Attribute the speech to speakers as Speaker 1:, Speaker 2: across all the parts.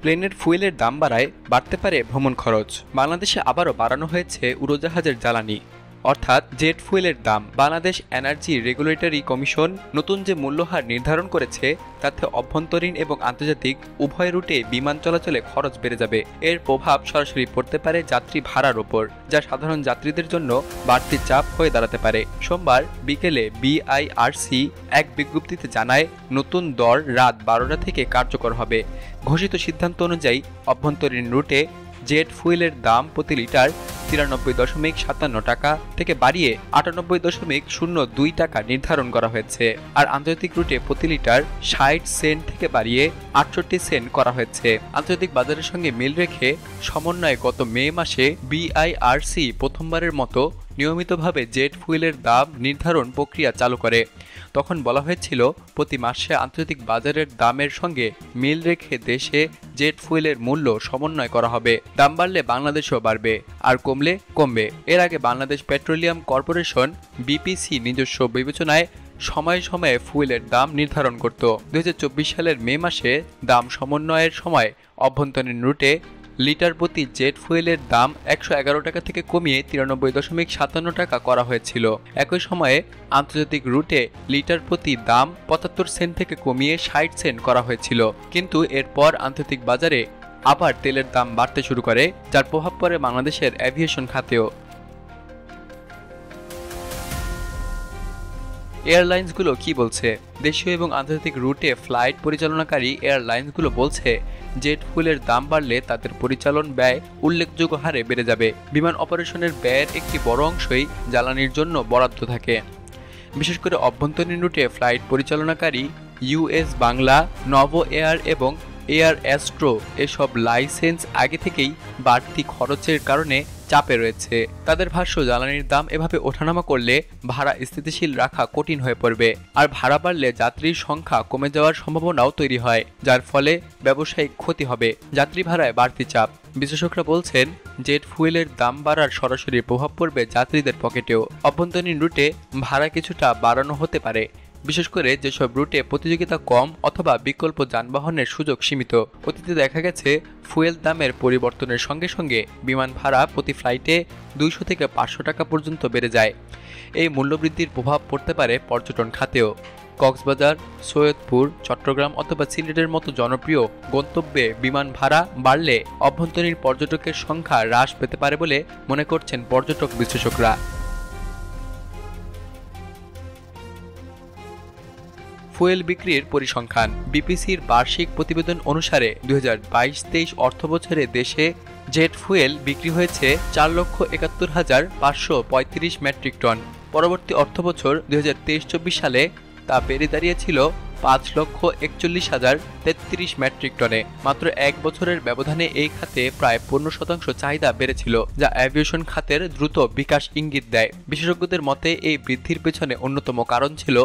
Speaker 1: প্লেনের ফুয়েলের দাম বাড়ায় বাড়তে পারে ভ্রমণ খরচ। বাংলাদেশে আবারও বাড়ানো হয়েছে উড়োজাহাজের জ্বালানি অর্থাৎ জেট ফুয়েলের দাম। বাংলাদেশ এনার্জি রেগুলেটরি কমিশন নতুন যে মূল্যহার নির্ধারণ করেছে তাতে অভ্যন্তরীণ এবং আন্তর্জাতিক উভয় রুটে বিমান চলাচলে খরচ বেড়ে যাবে। এর প্রভাব সরাসরি পড়তে পারে যাত্রী ভাড়ার ওপর, যা সাধারণ যাত্রীদের জন্য বাড়তি চাপ হয়ে দাঁড়াতে পারে। সোমবার বিকেলে বিআইআরসি এক বিজ্ঞপ্তিতে জানায়, নতুন দর রাত 12টা থেকে কার্যকর হবে। ঘোষিত সিদ্ধান্ত অনুযায়ী অভ্যন্তরীণ রুটে জেট ফুয়েলের দাম প্রতি লিটার 93.57 টাকা থেকে বাড়িয়ে 98.02 টাকা নির্ধারণ করা হয়েছে। আর আন্তর্জাতিক রুটে প্রতি লিটার 60 সেন্ট থেকে বাড়িয়ে 68 সেন্ট করা হয়েছে। আন্তর্জাতিক বাজারের সঙ্গে মিল রেখে সমন্বয়ে গত মে মাসে বিআইআরসি প্রথমবারের মতো নিয়মিতভাবে জেট ফুয়েলের দাম নির্ধারণ প্রক্রিয়া চালু করে। তখন বলা হয়েছিল, প্রতি মাসে আন্তর্জাতিক বাজারের দামের সঙ্গে মিল রেখে দেশে জেট ফুয়েলের মূল্য সমন্বয় করা হবে। দাম বাড়লে বাংলাদেশও বাড়বে, আর কমলে কমবে। এর আগে বাংলাদেশ পেট্রোলিয়াম কর্পোরেশন বিপিসি নিজস্ব বিবেচনায় সময়ে সময়ে ফুয়েলের দাম নির্ধারণ করত। 2024 সালের মে মাসে দাম সমন্বয়ের সময় অভ্যন্তরীণ রুটে লিটার প্রতি জেট ফুয়েলের দাম 111 টাকা থেকে কমিয়ে 93.57 টাকা করা হয়েছিল। একই সময়ে আন্তর্জাতিক রুটে লিটার প্রতি দাম 75 সেন্ট থেকে কমিয়ে 60 সেন্ট করা হয়েছিল। কিন্তু এরপর আন্তর্জাতিক বাজারে আবার তেলের দাম বাড়তে শুরু করে, যার প্রভাব পড়ে বাংলাদেশের এভিয়েশন খাতেও। এয়ারলাইন্সগুলো কি বলছে? দেশীয় এবং আন্তর্জাতিক রুটে ফ্লাইট পরিচালনাকারী এয়ারলাইন্সগুলো বলছে, জেট ফুয়েলের দাম বাড়লে তাদের পরিচালন ব্যয় উল্লেখযোগ্য হারে বেড়ে যাবে। বিমান অপারেশনের ব্যয়ের একটি বড় অংশই জ্বালানির জন্য বরাদ্দ থাকে। বিশেষ করে অভ্যন্তরীণ রুটে ফ্লাইট পরিচালনাকারী ইউএস বাংলা, নভো এয়ার এবং এয়ার অ্যাস্ট্রো এসব লাইসেন্স আগে থেকেই বাড়তি খরচের কারণে চাপে রয়েছে। তাদের ভাষ্য, জ্বালানির দাম এভাবে ওঠানামা করলে ভাড়া স্থিতিশীল রাখা কঠিন হয়ে পড়বে, আর ভাড়া বাড়লে যাত্রীর সংখ্যা কমে যাওয়ার সম্ভাবনাও তৈরি হয়, যার ফলে ব্যবসায়িক ক্ষতি হবে। যাত্রী ভাড়ায় বাড়তি চাপ। বিশেষজ্ঞরা বলছেন, জেট ফুয়েলের দাম বাড়ার সরাসরি প্রভাব পড়বে যাত্রীদের পকেটেও। অভ্যন্তরীণ রুটে ভাড়া কিছুটা বাড়ানো হতে পারে, বিশেষ করে যেসব রুটে প্রতিযোগিতা কম অথবা বিকল্প যানবাহনের সুযোগ সীমিত। অতীতে দেখা গেছে, ফুয়েল দামের পরিবর্তনের সঙ্গে সঙ্গে বিমান ভাড়া প্রতি ফ্লাইটে 200 থেকে 500 টাকা পর্যন্ত বেড়ে যায়। এই মূল্যবৃদ্ধির প্রভাব পড়তে পারে পর্যটন খাতেও। কক্সবাজার, সৈয়দপুর, চট্টগ্রাম অথবা সিলেটের মতো জনপ্রিয় গন্তব্যে বিমান ভাড়া বাড়লে অভ্যন্তরীণ পর্যটকের সংখ্যা হ্রাস পেতে পারে বলে মনে করছেন পর্যটক বিশ্লেষকরা। ফুয়েল বিক্রির পরিসংখ্যান। বিপিসির বার্ষিক প্রতিবেদন অনুসারে 2022-23 অর্থবছরে দেশে জেট ফুয়েল বিক্রি হয়েছে 4,71,535 মেট্রিক টন। পরবর্তী অর্থবছর 2023-24 সালে তা বেড়ে দাঁড়িয়েছিল 5,41,033 মেট্রিক টনে। মাত্র এক বছরের ব্যবধানে এই খাতে প্রায় 15% চাহিদা বেড়েছিল, যা এভিয়েশন খাতের দ্রুত বিকাশ ইঙ্গিত দেয়। বিশেষজ্ঞদের মতে এই বৃদ্ধির পেছনে অন্যতম কারণ ছিল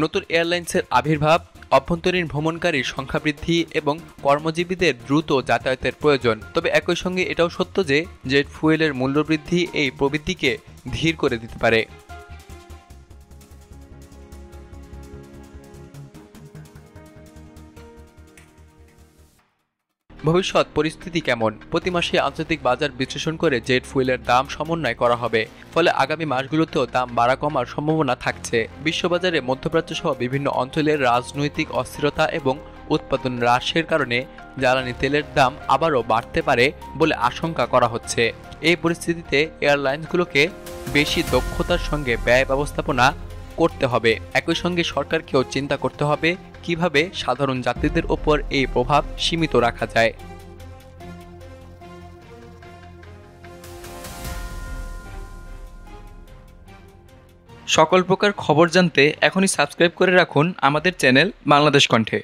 Speaker 1: নতুন এয়ারলাইন্সের আবির্ভাব, অভ্যন্তরীণ ভ্রমণকারীর সংখ্যা বৃদ্ধি এবং কর্মজীবীদের দ্রুত যাতায়াতের প্রয়োজন। তবে একই সঙ্গে এটাও সত্য যে জেট ফুয়েলের মূল্যবৃদ্ধি এই প্রবৃদ্ধিকে ধীর করে দিতে পারে। ভবিষ্যৎ পরিস্থিতি কেমন? প্রতি মাসে আন্তর্জাতিক বাজার বিশ্লেষণ করে জেট ফুয়েলের দাম সমন্বয় করা হবে। ফলে আগামী মাসগুলোতেও দাম বাড়া কমার সম্ভাবনা থাকছে। বিশ্ববাজারে মধ্যপ্রাচ্য সহ বিভিন্ন অঞ্চলের রাজনৈতিক অস্থিরতা এবং উৎপাদন হ্রাসের কারণে জ্বালানি তেলের দাম আবারও বাড়তে পারে বলে আশঙ্কা করা হচ্ছে। এই পরিস্থিতিতে এয়ারলাইন্সগুলোকে বেশি দক্ষতার সঙ্গে ব্যয় ব্যবস্থাপনা করতে হবে। একই সঙ্গে সরকারকেও চিন্তা করতে হবে কিভাবে সাধারণ যাত্রীদের ওপর এই প্রভাব সীমিত রাখা যায়। সকল প্রকার খবর জানতে এখনই সাবস্ক্রাইব করে রাখুন আমাদের চ্যানেল বাংলাদেশ কণ্ঠে।